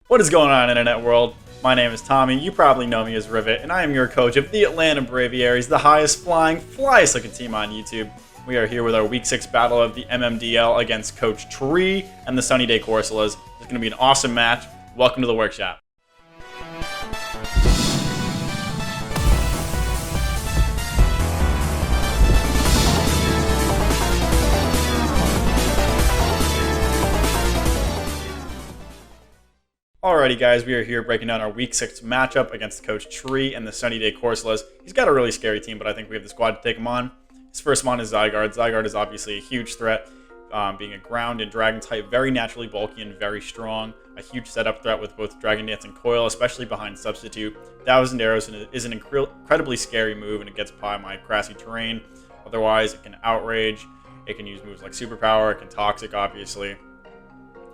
What is going on, internet world? My name is Tommy, you probably know me as Rivet, and I am your coach of the Atlanta Braviaries, the highest flying, flyest looking team on YouTube. We are here with our Week 6 battle of the MMDL against Coach Tree and the Sunny Day Corsolas. It's going to be an awesome match. Welcome to the workshop. Alrighty guys, we are here breaking down our Week 6 matchup against Coach Tree and the Sunny Day Corsolas. He's got a really scary team, but I think we have the squad to take him on. His first mon is Zygarde. Zygarde is obviously a huge threat, being a ground and dragon type, very naturally bulky and very strong. A huge setup threat with both Dragon Dance and Coil, especially behind Substitute. 1,000 Arrows is an incredibly scary move, and it gets by my grassy terrain. Otherwise, it can Outrage, it can use moves like Superpower, it can Toxic, obviously.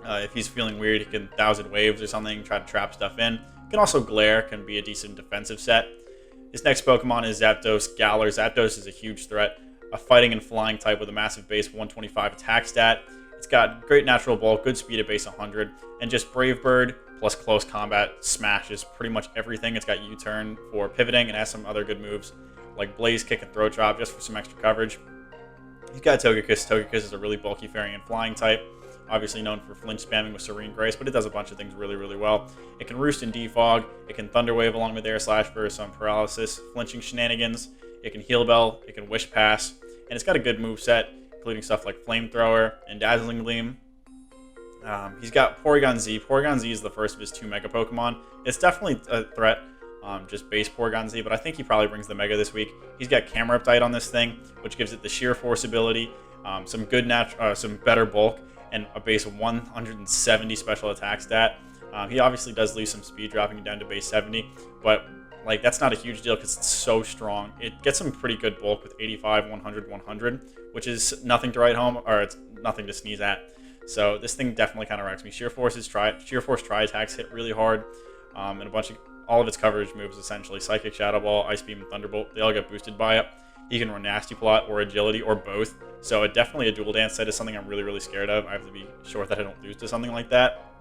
If he's feeling weird, he can 1,000 Waves or something, try to trap stuff in. He can also Glare, can be a decent defensive set. His next Pokemon is Zapdos-Galar. Zapdos is a huge threat, a fighting and flying type with a massive base 125 attack stat. It's got great natural bulk, good speed at base 100, and just Brave Bird plus close combat smashes pretty much everything. It's got U-turn for pivoting and has some other good moves like Blaze Kick and Throat Drop just for some extra coverage. He's got Togekiss. Togekiss is a really bulky fairy and flying type. Obviously known for flinch spamming with Serene Grace, but it does a bunch of things really, really well. It can Roost and Defog, it can Thunder Wave along with Air Slash for some paralysis, flinching shenanigans, it can Heal Bell, it can Wish Pass, and it's got a good move set, including stuff like Flamethrower and Dazzling Gleam. He's got Porygon Z. Porygon Z is the first of his 2 Mega Pokemon. It's definitely a threat, just base Porygon Z, but I think he probably brings the Mega this week. He's got Camera Update on this thing, which gives it the Sheer Force ability, some better bulk, and a base of 170 special attack stat. He obviously does lose some speed, dropping it down to base 70, but like that's not a huge deal because it's so strong. It gets some pretty good bulk with 85, 100, 100, which is nothing to write home, or it's nothing to sneeze at. So this thing definitely kind of wrecks me. Sheer Force Tri attacks hit really hard, and all of its coverage moves essentially. Psychic, Shadow Ball, Ice Beam, and Thunderbolt, they all get boosted by it. He can run Nasty Plot or Agility or both. So definitely a dual dance set is something I'm really, really scared of. I have to be sure that I don't lose to something like that.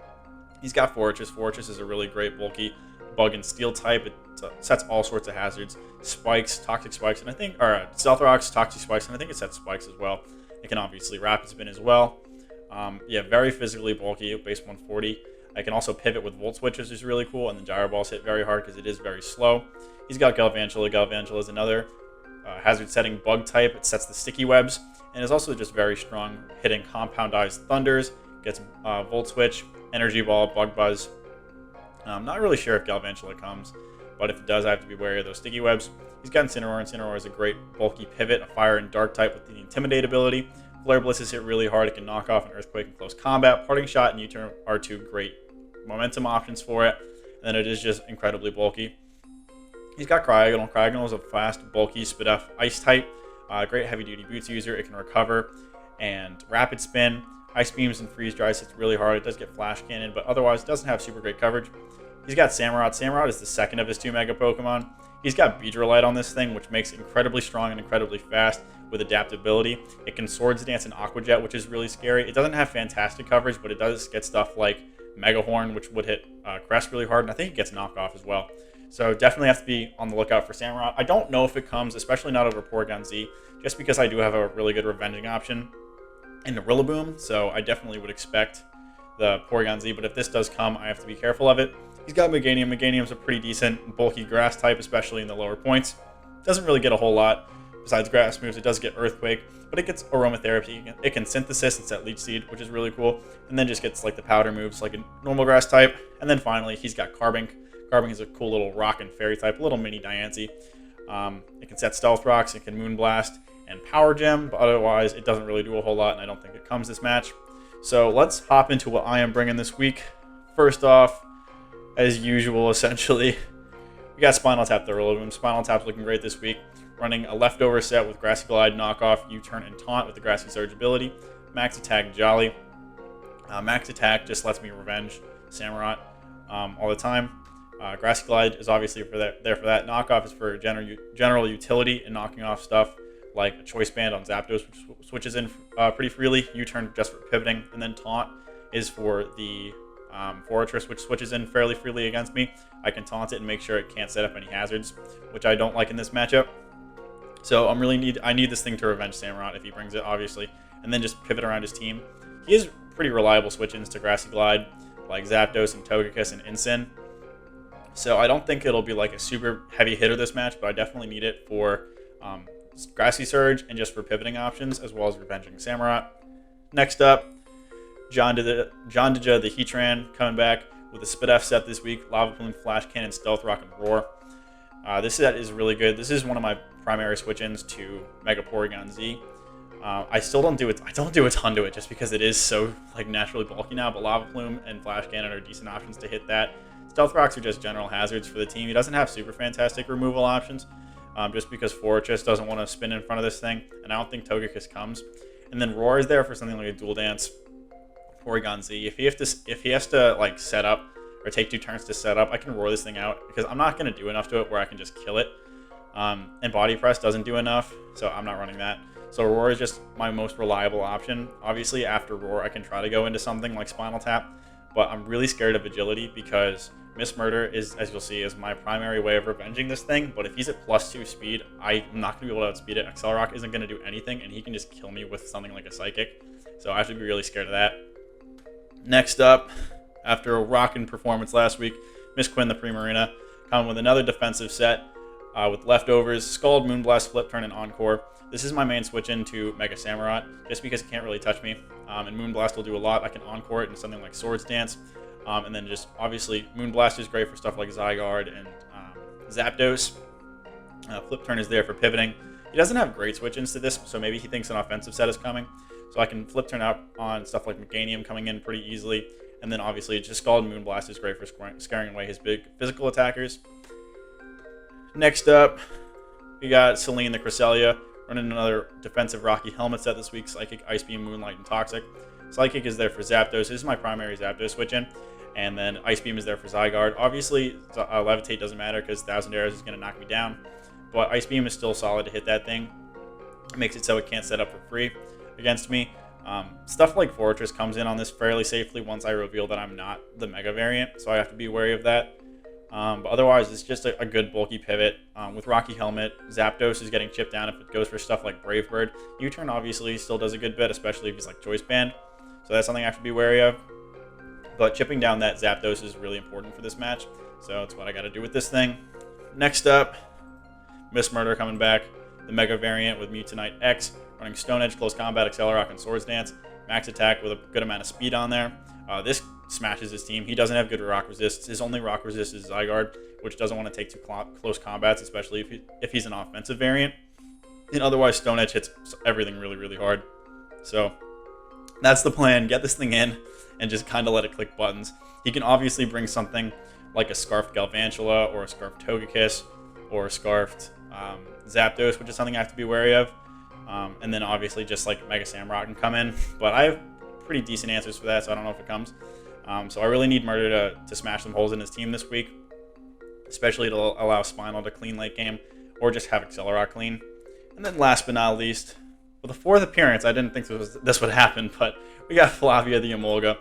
He's got Fortress. Fortress is a really great bulky bug and steel type. It sets all sorts of hazards. Spikes, Toxic Spikes, and I think, or Stealth Rocks, Toxic Spikes, and I think it sets Spikes as well. It can obviously Rapid Spin as well. Yeah, very physically bulky, base 140. I can also pivot with Volt Switch, which is really cool, and the Gyro Balls hit very hard because it is very slow. He's got Galvantula. Galvantula is another hazard setting bug type. It sets the sticky webs and is also just very strong, hitting compoundized thunders, gets Volt Switch, Energy Ball, Bug Buzz. I'm not really sure if Galvantula comes, but if it does, I have to be wary of those sticky webs. He's got Incineroar. Incineroar is a great bulky pivot, a fire and dark type with the Intimidate ability. Flare Blitzes hit really hard. It can knock off an Earthquake in close combat. Parting Shot and U-turn are 2 great momentum options for it, and then it is just incredibly bulky. He's got Cryogonal. Cryogonal is a fast, bulky, spit off ice type. Great heavy-duty boots user. It can recover and rapid spin. Ice beams and freeze dries hits really hard. It does get flash cannon, but otherwise it doesn't have super great coverage. He's got Samurott. Samurott is the second of his 2 Mega Pokemon. He's got Beedrillite on this thing, which makes it incredibly strong and incredibly fast with adaptability. It can Swords Dance and Aqua Jet, which is really scary. It doesn't have fantastic coverage, but it does get stuff like Mega Horn, which would hit Crest really hard, and I think it gets knockoff as well. So definitely have to be on the lookout for Samurott. I don't know if it comes, especially not over Porygon Z, just because I do have a really good revenging option in the Rillaboom, so I definitely would expect the Porygon Z, but if this does come, I have to be careful of it. He's got Meganium. Meganium's a pretty decent, bulky grass type, especially in the lower points. Doesn't really get a whole lot besides grass moves. It does get Earthquake, but it gets Aromatherapy. It can Synthesis and set Leech Seed, which is really cool, and then just gets like the powder moves like a normal grass type. And then finally, he's got Carbink. Carbink is a cool little rock and fairy type, a little mini Diancie. It can set Stealth Rocks, it can Moonblast and Power Gem, but otherwise it doesn't really do a whole lot, and I don't think it comes this match. So let's hop into what I am bringing this week. First off, as usual, essentially, we got Spinal Tap the Rillaboom. Spinal Tap's looking great this week. Running a leftover set with Grassy Glide, Knockoff, U-turn, and Taunt with the Grassy Surge ability. Max Attack Jolly. Max Attack just lets me revenge Samurott all the time. Grassy Glide is obviously there for that. Knockoff is for general utility and knocking off stuff like a Choice Band on Zapdos, which switches in pretty freely. U-turn just for pivoting, and then Taunt is for the Fortress, which switches in fairly freely against me. I can taunt it and make sure it can't set up any hazards, which I don't like in this matchup. So I need this thing to revenge Samurott if he brings it, obviously, and then just pivot around his team. He has pretty reliable switch-ins to Grassy Glide, like Zapdos and Togekiss and Incin. So I don't think it'll be like a super heavy hitter this match, but I definitely need it for Grassy Surge and just for pivoting options, as well as revenging Samurott. Next up, John Dija the Heatran coming back with a Spit F set this week. Lava Plume, Flash Cannon, Stealth Rock, and Roar. This set is really good. This is one of my primary switch-ins to Mega Porygon Z. I still don't do it. I don't do a ton to it just because it is so like naturally bulky now. But Lava Plume and Flash Cannon are decent options to hit that. Stealth Rocks are just general hazards for the team. He doesn't have super fantastic removal options, just because Fortress doesn't want to spin in front of this thing, and I don't think Togekiss comes. And then Roar is there for something like a Dual Dance, Porygon Z. If he has to like set up or take 2 turns to set up, I can Roar this thing out because I'm not going to do enough to it where I can just kill it. And Body Press doesn't do enough, so I'm not running that. So Roar is just my most reliable option. Obviously, after Roar, I can try to go into something like Spinal Tap, but I'm really scared of Agility because Miss Murder is, as you'll see, is my primary way of revenging this thing. But if he's at +2 speed, I'm not going to be able to outspeed it. Accelerock isn't going to do anything, and he can just kill me with something like a Psychic. So I have to be really scared of that. Next up, after a rockin' performance last week, Miss Quinn the Primarina coming with another defensive set with leftovers, Scald, Moonblast, Flip Turn, and Encore. This is my main switch into Mega Samurott, just because it can't really touch me. And Moonblast will do a lot. I can Encore it in something like Swords Dance. And then just, obviously, Moonblast is great for stuff like Zygarde and Zapdos. Flip Turn is there for pivoting. He doesn't have great switch-ins to this, so maybe he thinks an offensive set is coming. So I can Flip Turn out on stuff like Meganium coming in pretty easily. And then, obviously, just Scald and Moonblast is great for scaring away his big physical attackers. Next up, we got Celine the Cresselia running another defensive Rocky Helmet set this week. Psychic, Ice Beam, Moonlight, and Toxic. Psychic is there for Zapdos. This is my primary Zapdos switch-in. And then Ice Beam is there for Zygarde. Obviously, Levitate doesn't matter because 1,000 Arrows is going to knock me down. But Ice Beam is still solid to hit that thing. It makes it so it can't set up for free against me. Stuff like Fortress comes in on this fairly safely once I reveal that I'm not the Mega variant. So I have to be wary of that. But otherwise, it's just a good bulky pivot. With Rocky Helmet, Zapdos is getting chipped down if it goes for stuff like Brave Bird. U-Turn obviously still does a good bit, especially if he's like Choice Band. So that's something I have to be wary of. But chipping down that Zapdos is really important for this match. So it's what I got to do with this thing. Next up, Miss Murder coming back. The Mega variant with Mutanite X, running Stone Edge, Close Combat, Accelerock, and Swords Dance. Max attack with a good amount of speed on there. This smashes his team. He doesn't have good rock resist. His only rock resist is Zygarde, which doesn't want to take 2 close combats, especially if he's an offensive variant. And otherwise, Stone Edge hits everything really, really hard. So that's the plan. Get this thing in and just kind of let it click buttons. He can obviously bring something like a Scarfed Galvantula or a Scarfed Togekiss or a Scarfed Zapdos, which is something I have to be wary of. And then obviously just like Mega Samurott can come in. But I have pretty decent answers for that, so I don't know if it comes. So I really need Murder to smash some holes in his team this week, especially to allow Spinal to clean late game or just have Accelerock clean. And then last but not least, for the 4th appearance, I didn't think this would happen, but we got Flavia the Emolga,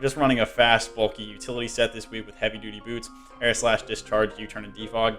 just running a fast, bulky utility set this week with heavy-duty boots, Air Slash, Discharge, U-Turn, and Defog.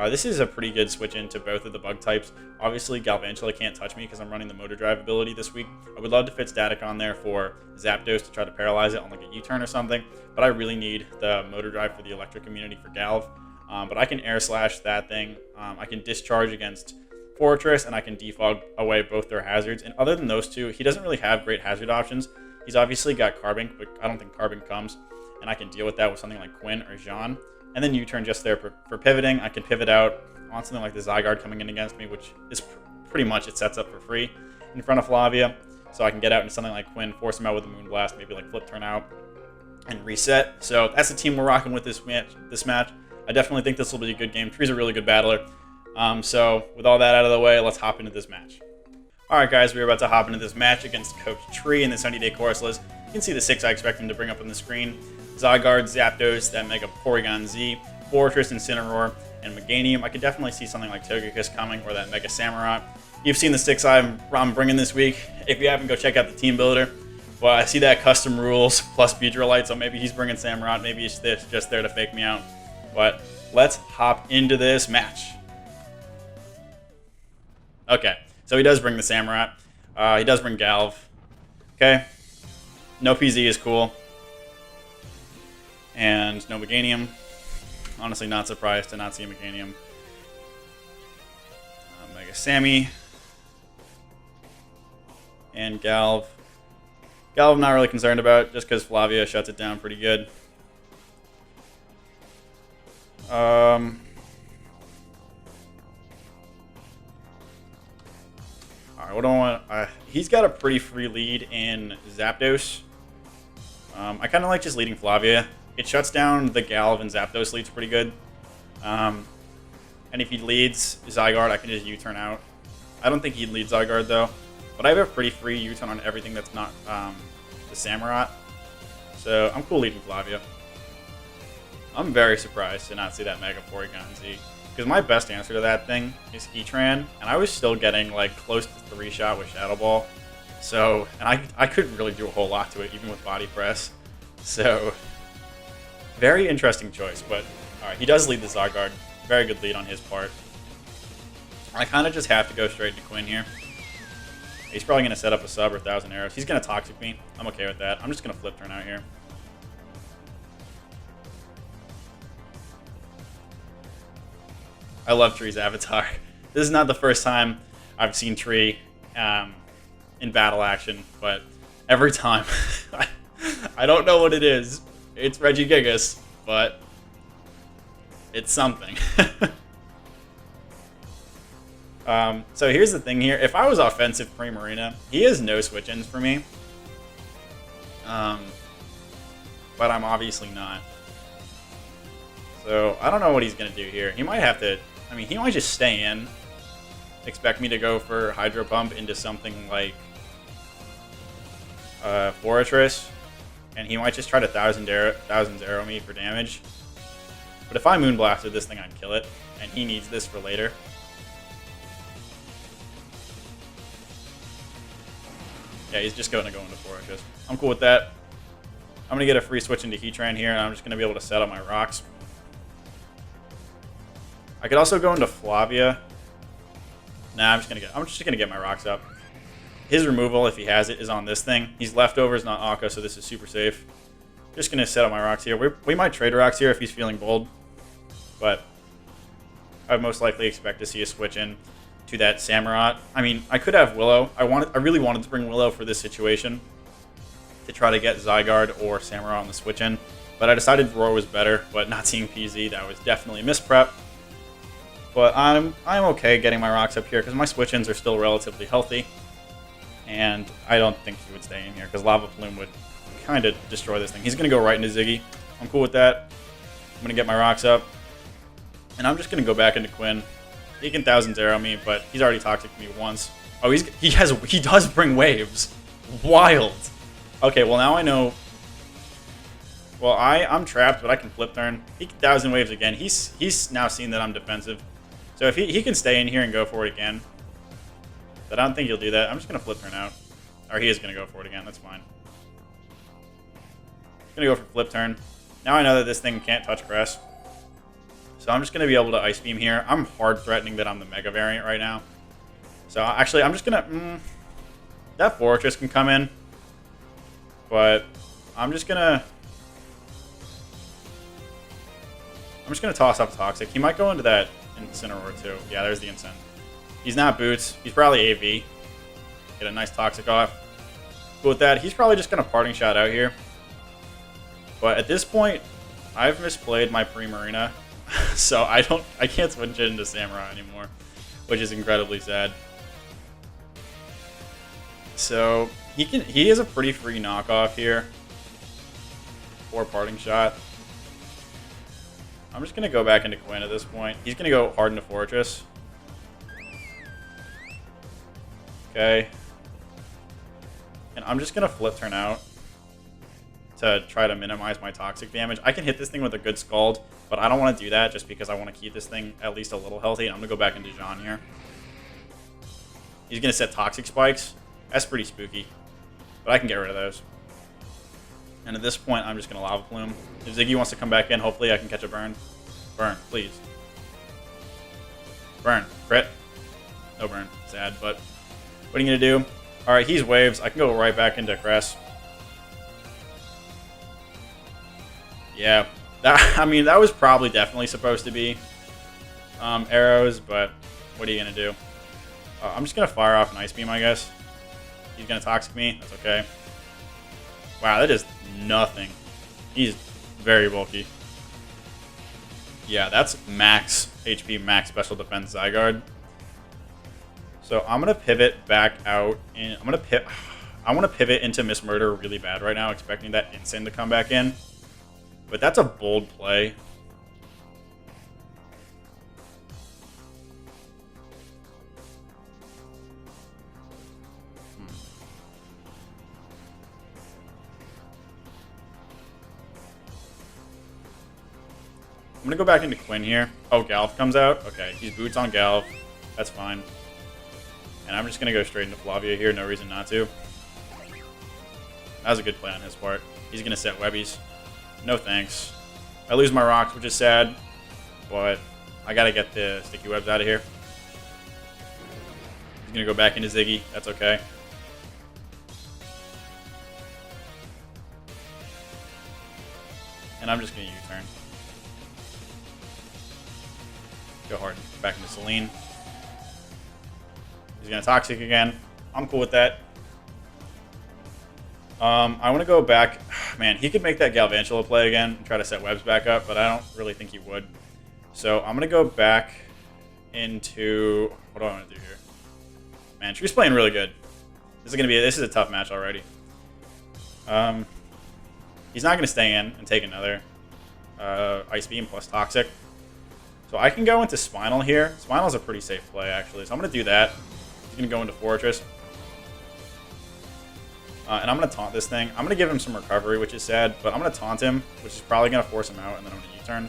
This is a pretty good switch into both of the bug types. Obviously, Galvantula can't touch me because I'm running the Motor Drive ability this week. I would love to fit Static on there for Zapdos to try to paralyze it on like a U-turn or something, but I really need the Motor Drive for the electric immunity for Galv. But I can Air Slash that thing. I can Discharge against Fortress, and I can Defog away both their hazards. And other than those two, he doesn't really have great hazard options. He's obviously got Carbink, but I don't think Carbink comes, and I can deal with that with something like Quinn or Jean. And then U-turn just there for pivoting. I can pivot out on something like the Zygarde coming in against me, which is pretty much it sets up for free in front of Flavia. So I can get out into something like Quinn, force him out with a Moonblast, maybe like Flip Turn out, and reset. So that's the team we're rocking with this match. I definitely think this will be a good game. Tree's a really good battler. So with all that out of the way, let's hop into this match. All right, guys, we're about to hop into this match against Coach Tree in the Sunny Day Corsolas. You can see the 6 I expect him to bring up on the screen. Zygarde, Zapdos, that Mega Porygon Z, Fortress, Incineroar, and Meganium. I could definitely see something like Togekiss coming or that Mega Samurott. You've seen the 6 I'm bringing this week. If you haven't, go check out the Teambuilder. Well, I see that custom rules plus Beedrillite, so maybe he's bringing Samurott. Maybe he's just there to fake me out. But let's hop into this match. Okay, so he does bring the Samurott. He does bring Galv. Okay. No PZ is cool. And no Meganium. Honestly, not surprised to not see a Meganium. Mega Sammy. And Galv. Galv I'm not really concerned about, just because Flavia shuts it down pretty good. Alright, what do I want? He's got a pretty free lead in Zapdos. I kind of like just leading Flavia. It shuts down the Galv and Zapdos leads pretty good. And if he leads Zygarde, I can just U-turn out. I don't think he'd lead Zygarde though. But I have a pretty free U-turn on everything that's not the Samurott. So I'm cool leading Flavia. I'm very surprised to not see that Mega Porygon Z. Because my best answer to that thing is Heatran, and I was still getting like close to 3-shot with Shadow Ball. So, and I couldn't really do a whole lot to it, even with Body Press. So, very interesting choice. But alright, he does lead the Zygarde. Very good lead on his part. I kind of just have to go straight to Quinn here. He's probably going to set up a sub or 1,000 arrows. He's going to Toxic me. I'm okay with that. I'm just going to flip turn out here. I love Tree's avatar. This is not the first time I've seen Tree in battle action, but every time, I don't know what it is. It's Regigigas, but it's something. So here's the thing here. If I was offensive Primarina, he has no switch-ins for me. But I'm obviously not. So I don't know what he's going to do here. He might have to... I mean, he might just stay in. Expect me to go for Hydro Pump into something like Fortress. And he might just try to 1,000 Zero me for damage. But if I Moonblasted this thing, I'd kill it. And he needs this for later. Yeah, he's just going to go into Fortress. I'm cool with that. I'm going to get a free switch into Heatran here, and I'm just going to be able to set up my rocks. I could also go into Flavia. Nah, I'm just gonna get my rocks up. His removal, if he has it, is on this thing. He's leftovers, not Aqua, so this is super safe. Just gonna set up my rocks here. We might trade rocks here if he's feeling bold, but I would most likely expect to see a switch in to that Samurott. I mean, I could have Willow. I really wanted to bring Willow for this situation to try to get Zygarde or Samurott on the switch in, but I decided Roar was better. But not seeing PZ, that was definitely a misprep. But I'm okay getting my rocks up here because my switch-ins are still relatively healthy. And I don't think he would stay in here because Lava Plume would kind of destroy this thing. He's going to go right into Ziggy. I'm cool with that. I'm going to get my rocks up. And I'm just going to go back into Quinn. He can 1,000 Zero me, but he's already Toxic me once. Oh, he does bring waves. Wild. Okay, well now I know... Well, I'm trapped, but I can flip turn. He can 1,000 waves again. He's now seen that I'm defensive. So if he can stay in here and go for it again. But I don't think he'll do that. I'm just going to flip turn out. Or he is going to go for it again. That's fine. Going to go for flip turn. Now I know that this thing can't touch grass. So I'm just going to be able to Ice Beam here. I'm hard threatening that I'm the Mega variant right now. So actually, I'm just going to... that Fortress can come in. But I'm just going to... toss up Toxic. He might go into that Incineroar too. Yeah, there's the Incin. He's not Boots. He's probably AV. Get a nice Toxic off. Cool with that. He's probably just going to Parting Shot out here. But at this point, I've misplayed my Primarina. So I can't switch it into Samurai anymore. Which is incredibly sad. So he has a pretty free knockoff here. For Parting Shot. I'm just going to go back into Quinn at this point. He's going to go hard into Fortress. Okay. And I'm just going to flip turn out to try to minimize my toxic damage. I can hit this thing with a good Scald, but I don't want to do that just because I want to keep this thing at least a little healthy. And I'm going to go back into Jean here. He's going to set Toxic Spikes. That's pretty spooky. But I can get rid of those. And at this point, I'm just going to Lava Plume. If Ziggy wants to come back in, hopefully I can catch a burn. Burn, please. Burn. Crit. No burn. Sad, but what are you going to do? Alright, he's Waves. I can go right back into Cress. Yeah. I mean, that was probably definitely supposed to be arrows, but what are you going to do? I'm just going to fire off an Ice Beam, I guess. He's going to Toxic me. That's okay. Wow, that is nothing. He's very bulky. Yeah, that's max HP, max special defense Zygarde. So I'm going to pivot back out. I want to pivot into Miss Murder really bad right now, expecting that Insane to come back in. But that's a bold play. I'm going to go back into Quinn here. Oh, Galv comes out. Okay, he's Boots on Galv. That's fine. And I'm just going to go straight into Flavia here. No reason not to. That was a good play on his part. He's going to set Webbies. No thanks. I lose my rocks, which is sad. But I got to get the Sticky Webs out of here. He's going to go back into Ziggy. That's okay. And I'm just going to U-turn. Go hard. Back into Celine. He's going to Toxic again. I'm cool with that. I want to go back. Man, he could make that Galvantula play again and try to set Webs back up, but I don't really think he would. So I'm going to go back into... What do I want to do here? Man, Tree's playing really good. This is a tough match already. He's not going to stay in and take another Ice Beam plus Toxic. So I can go into Spinal here. Spinal's a pretty safe play, actually. So I'm going to do that. He's going to go into Fortress. And I'm going to taunt this thing. I'm going to give him some recovery, which is sad. But I'm going to taunt him, which is probably going to force him out. And then I'm going to U-turn.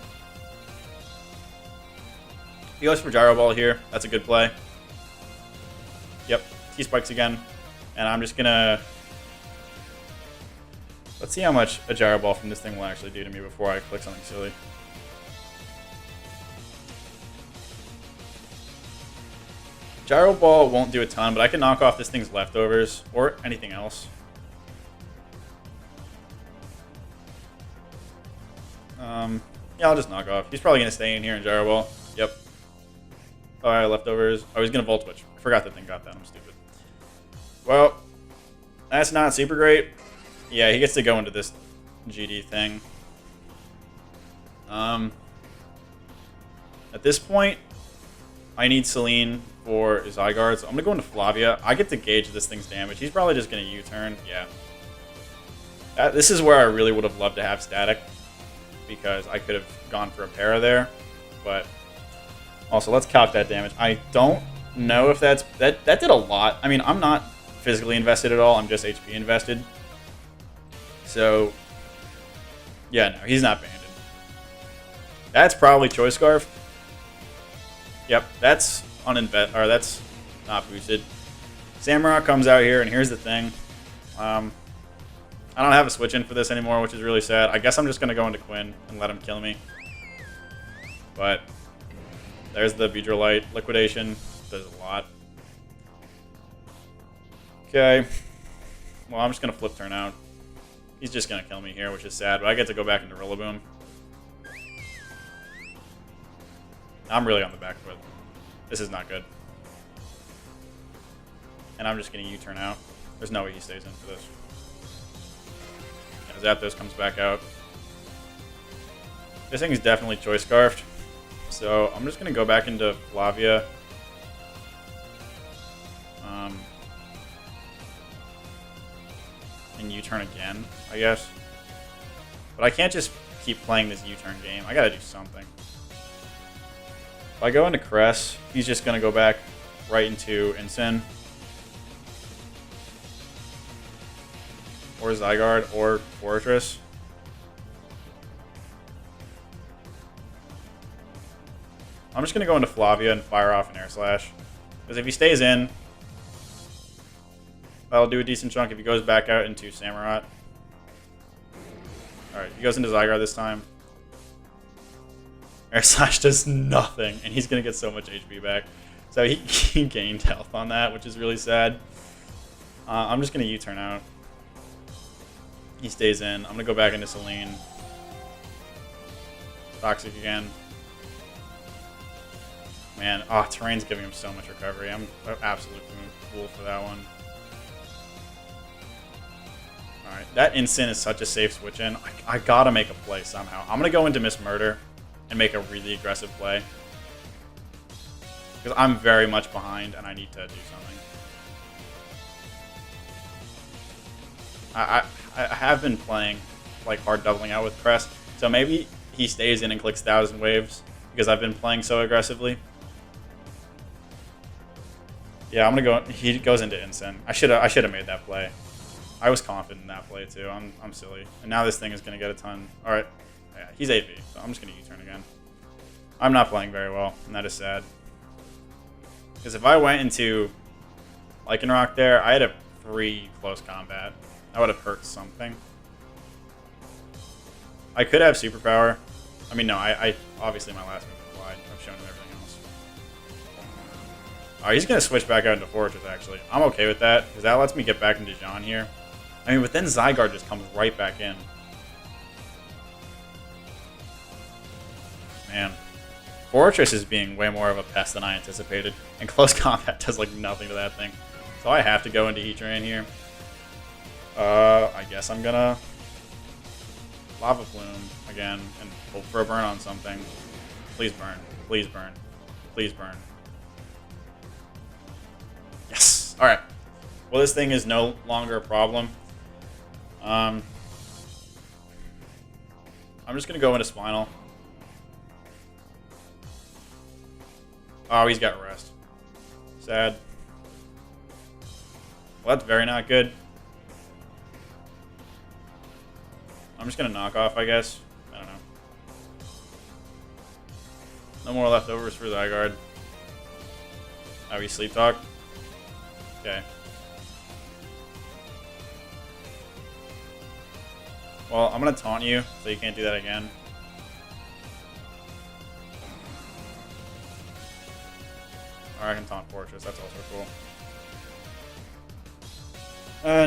He goes for Gyro Ball here. That's a good play. Yep. T-Spikes again. And I'm just going to... Let's see how much a Gyro Ball from this thing will actually do to me before I click something silly. Gyro Ball won't do a ton, but I can knock off this thing's leftovers or anything else. Yeah, I'll just knock off. He's probably going to stay in here in Gyro Ball. Yep. Alright, leftovers. Oh, he's going to Volt Switch. I forgot that thing got that. I'm stupid. Well, that's not super great. Yeah, he gets to go into this GD thing. At this point, I need Celine for Zygarde, so I'm going to go into Flavia. I get to gauge this thing's damage. He's probably just going to U-turn. Yeah. This is where I really would have loved to have Static, because I could have gone for a para there. But also, let's calc that damage. I don't know if that did a lot. I mean, I'm not physically invested at all. I'm just HP invested. So, yeah, no, he's not banded. That's probably Choice Scarf. Yep, that's that's not boosted. Samurott comes out here, and here's the thing. I don't have a switch in for this anymore, which is really sad. I guess I'm just going to go into Quinn and let him kill me. But there's the Beedrillite liquidation. Does a lot. Okay. Well, I'm just going to flip turn out. He's just going to kill me here, which is sad, but I get to go back into Rillaboom. I'm really on the back foot. This is not good. And I'm just going to U-turn out. There's no way he stays in for this. Yeah, Zapdos comes back out. This thing is definitely Choice Scarfed. So I'm just going to go back into Flavia. And U-turn again, I guess. But I can't just keep playing this U-turn game. I got to do something. If I go into Cress, he's just going to go back right into Incin. Or Zygarde, or Fortress. I'm just going to go into Flavia and fire off an Air Slash. Because if he stays in, That'll do a decent chunk if he goes back out into Samurott. Alright, he goes into Zygarde this time. Air Slash does nothing, and he's going to get so much HP back. So he gained health on that, which is really sad. I'm just going to U-turn out. He stays in. I'm going to go back into Celine. Toxic again. Man, Terrain's giving him so much recovery. I'm an absolute fool for that one. Alright, that instant is such a safe switch in. I gotta make a play somehow. I'm gonna go into Miss Murder and make a really aggressive play. Because I'm very much behind and I need to do something. I have been playing like hard doubling out with Crest, so maybe he stays in and clicks 1,000 waves because I've been playing so aggressively. Yeah, I'm gonna go. He goes into Instant. I should have made that play. I was confident in that play too. I'm silly. And now this thing is gonna get a ton. All right, yeah, he's 8V, so I'm just gonna U-turn again. I'm not playing very well, and that is sad. Because if I went into Lycanroc there, I had a free close combat. That would have hurt something. I could have Superpower. I mean, no, I obviously my last move was wide. I've shown him everything else. Alright, he's going to switch back out into Fortress, actually. I'm okay with that, because that lets me get back into Jean here. I mean, but then Zygarde just comes right back in. Man. Fortress is being way more of a pest than I anticipated, and close combat does like nothing to that thing. So I have to go into Heatran here. I guess I'm gonna Lava Plume again and hope for a burn on something. Please burn. Please burn. Please burn. Yes! Alright. Well, this thing is no longer a problem. I'm just gonna go into Spinal. Oh, he's got Rest. Sad. Well, that's very not good. I'm just going to knock off, I guess. I don't know. No more leftovers for Zygarde. Oh, we Sleep Talk? Okay. Well, I'm going to taunt you, so you can't do that again. Or I can taunt Fortress, that's also cool.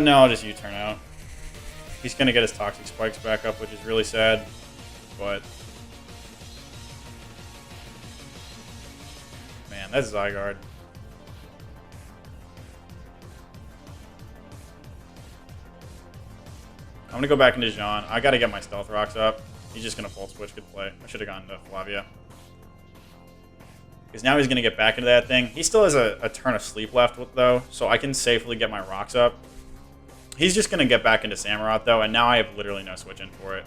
No, I'll just U-turn out. He's going to get his Toxic Spikes back up, which is really sad. But... man, that's Zygarde. I'm going to go back into Jean. I got to get my Stealth Rocks up. He's just going to Volt Switch. Good play. I should have gone to Flavia. Because now he's going to get back into that thing. He still has a turn of sleep left, though, so I can safely get my rocks up. He's just going to get back into Samurott, though, and now I have literally no switch in for it.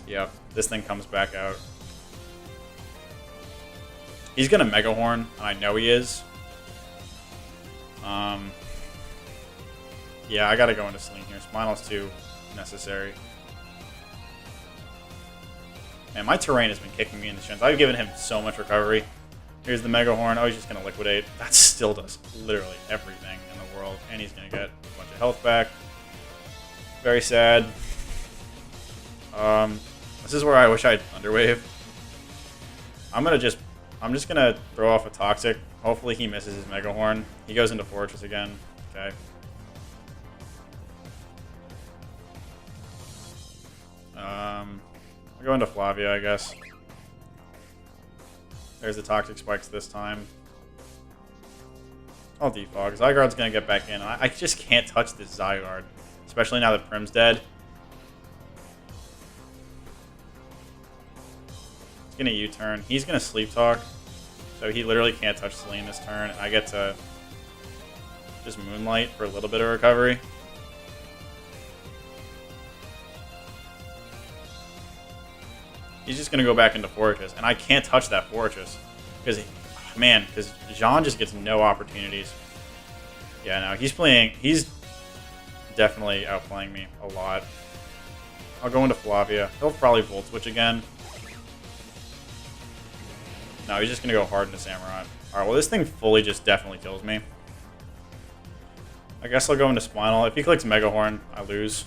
Yep, this thing comes back out. He's going to Mega Horn, and I know he is. Yeah, I got to go into Celine here. Spinal's too necessary. Man, my Terrain has been kicking me in the shins. I've given him so much recovery. Here's the Mega Horn. Oh, he's just going to Liquidate. That still does literally everything in the world. And he's going to get a bunch of health back. Very sad. This is where I wish I had Thunder Wave. I'm just going to throw off a Toxic. Hopefully he misses his Mega Horn. He goes into Fortress again. Okay. I'll go into Flavia, I guess. There's the Toxic Spikes this time. I'll Defog. Zygarde's going to get back in. I just can't touch this Zygarde. Especially now that Prim's dead. He's going to U-turn. He's going to Sleep Talk. So he literally can't touch Celine this turn. I get to just Moonlight for a little bit of recovery. He's just going to go back into Fortress, and I can't touch that Fortress. Because, man, because Jean just gets no opportunities. Yeah, no, he's definitely outplaying me a lot. I'll go into Flavia. He'll probably Volt Switch again. No, he's just going to go hard into Samurai. Alright, well, this thing fully just definitely kills me. I guess I'll go into Spinal. If he clicks Mega Horn, I lose.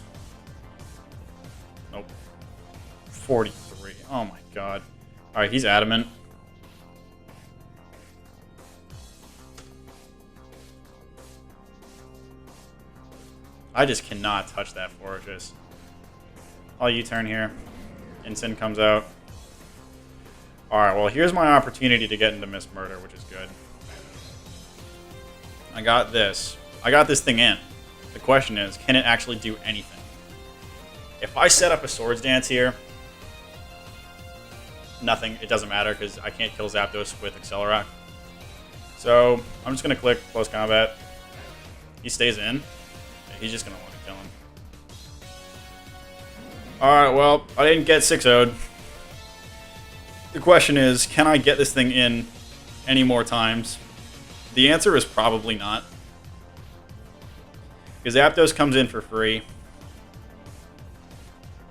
Nope. 43. Oh my god. Alright, he's adamant. I just cannot touch that Fortress. I'll U-turn here. Instant comes out. Alright, well, here's my opportunity to get into Mist Murder, which is good. I got this. I got this thing in. The question is, can it actually do anything? If I set up a Swords Dance here, nothing. It doesn't matter because I can't kill Zapdos with Accelerock. So I'm just going to click Close Combat. He stays in. Yeah, he's just going to want to kill him. Alright, well, I didn't get 6-0'd. The question is, can I get this thing in any more times? The answer is probably not. Because Zapdos comes in for free.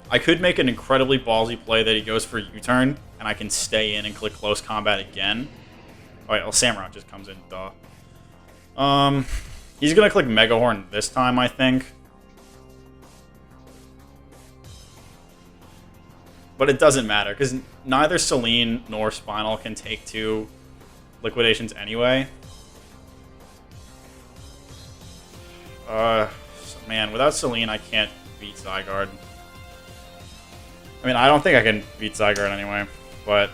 I could make an incredibly ballsy play that he goes for U-turn, and I can stay in and click Close Combat again. Alright, well, Samurott just comes in, duh. He's gonna click Mega Horn this time, I think. But it doesn't matter, because neither Celine nor Spinal can take 2 liquidations anyway. Man, without Celine, I can't beat Zygarde. I mean, I don't think I can beat Zygarde anyway, but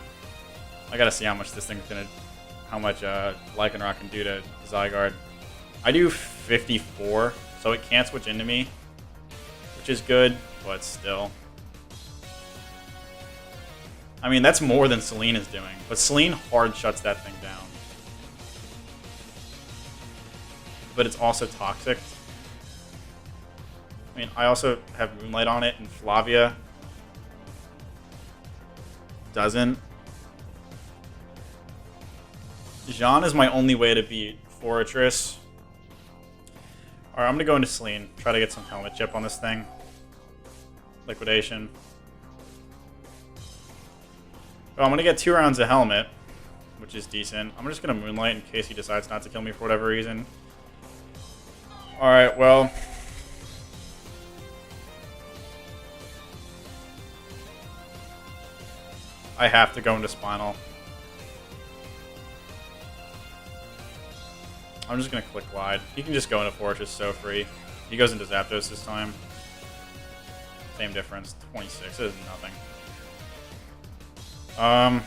I gotta see how much this thing's gonna, how much Lycanroc can do to Zygarde. I do 54, so it can't switch into me, which is good, but still. I mean, that's more than Celine is doing, but Celine hard shuts that thing down. But it's also toxic. I mean, I also have Moonlight on it, and Flavia doesn't. Jean is my only way to beat Fortress. Alright, I'm going to go into Celine. Try to get some Helmet Chip on this thing. Liquidation. Oh, I'm going to get 2 rounds of Helmet, which is decent. I'm just going to Moonlight in case he decides not to kill me for whatever reason. Alright, well. I have to go into Spinal. I'm just going to click Glide. He can just go into Fortress so free. He goes into Zapdos this time. Same difference. 26. It is nothing. I'm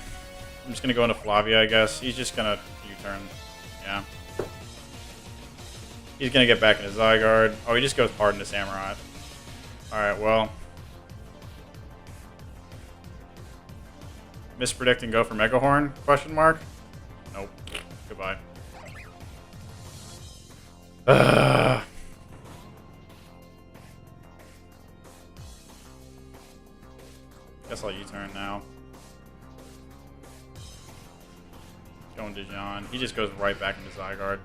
just going to go into Flavia, I guess. He's just going to U-turn. Yeah. He's going to get back into Zygarde. Oh, he just goes hard into Samurott. Alright, well. Mispredict and go for Mega Horn? Question mark? Nope. Goodbye. Guess I'll U-turn now. Going to Jean. He just goes right back into Zygarde.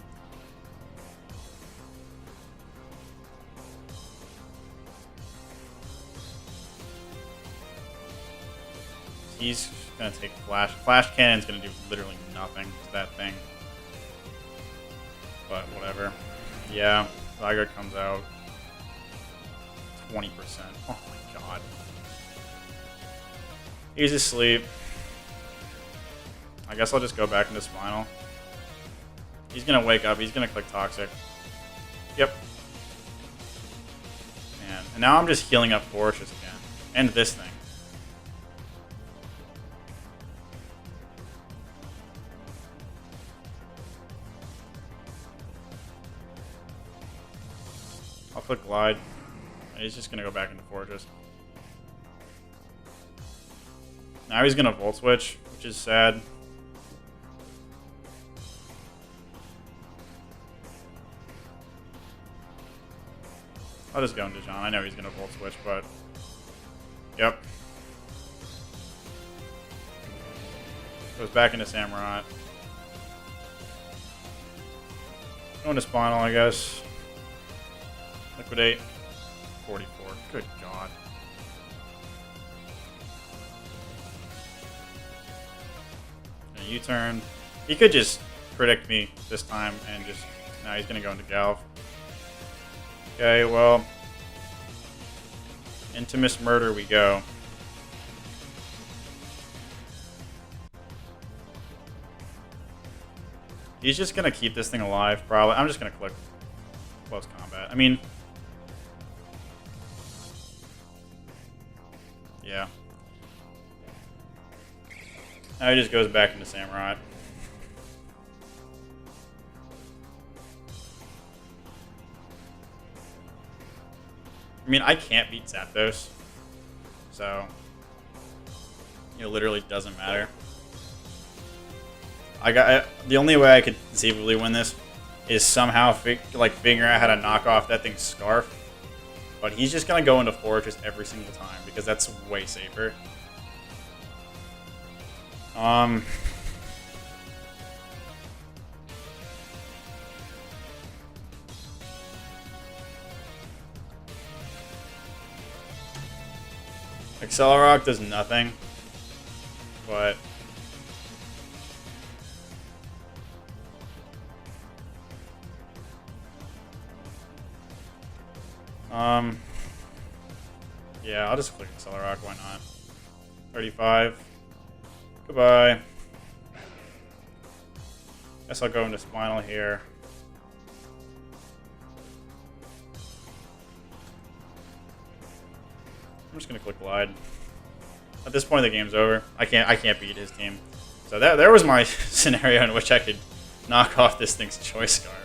He's gonna take Flash. Flash Cannon's gonna do literally nothing to that thing. But whatever. Yeah, Zygarde comes out. 20%. Oh my god. He's asleep. I guess I'll just go back into Spinal. He's gonna wake up. He's gonna click Toxic. Yep. Man. And now I'm just healing up Fortress again. And this thing. I'll click Glide. He's just gonna go back into Fortress. Now he's gonna Volt Switch, which is sad. I'll just go into Jean. I know he's gonna Volt Switch, but yep. Goes back into Samurott. Going to Spinal, I guess. Liquidate. 44. Good god. U-turn. He could just predict me this time and just... No, he's going to go into Galv. Okay, well... Into Miss Murder we go. He's just going to keep this thing alive, probably. I'm just going to click close combat. I mean... Yeah. Now he just goes back into Samurai. I mean, I can't beat Zapdos. So... It literally doesn't matter. The only way I could conceivably win this is somehow figuring out how to knock off that thing's Scarf. But he's just gonna go into Fortress every single time because that's way safer. Accelerock does nothing, but yeah, I'll just click Accelerock, why not? 35. Goodbye. Guess I'll go into Spinal here. I'm just gonna click Glide. At this point the game's over. I can't beat his team. So there was my scenario in which I could knock off this thing's Choice Scarf.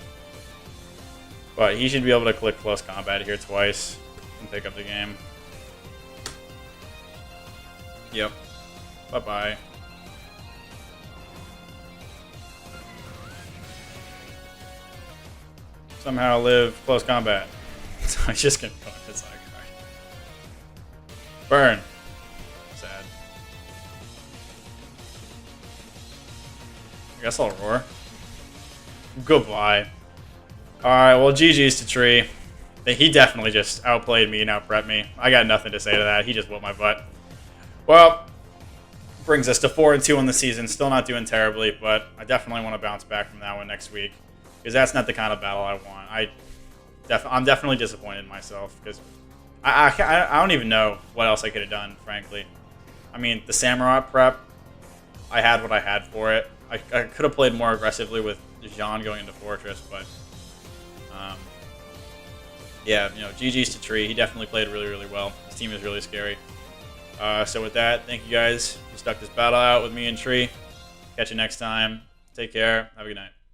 But he should be able to click Close Combat here twice and pick up the game. Yep. Bye-bye. Somehow live Close Combat. So I'm just gonna go into Zygarde. Burn. Sad. I guess I'll roar. Goodbye. Alright, well, GG's to Tree. He definitely just outplayed me and outprepped me. I got nothing to say to that. He just whooped my butt. Well, brings us to 4-2 in the season. Still not doing terribly, but I definitely want to bounce back from that one next week. Because that's not the kind of battle I want. I'm definitely disappointed in myself. Because I don't even know what else I could have done, frankly. I mean, the Samurai prep, I had what I had for it. I could have played more aggressively with Jean going into Fortress, but... yeah, you know, GG's to Tree. He definitely played really, really well. His team is really scary. So with that, thank you guys who stuck this battle out with me and Tree. Catch you next time. Take care. Have a good night.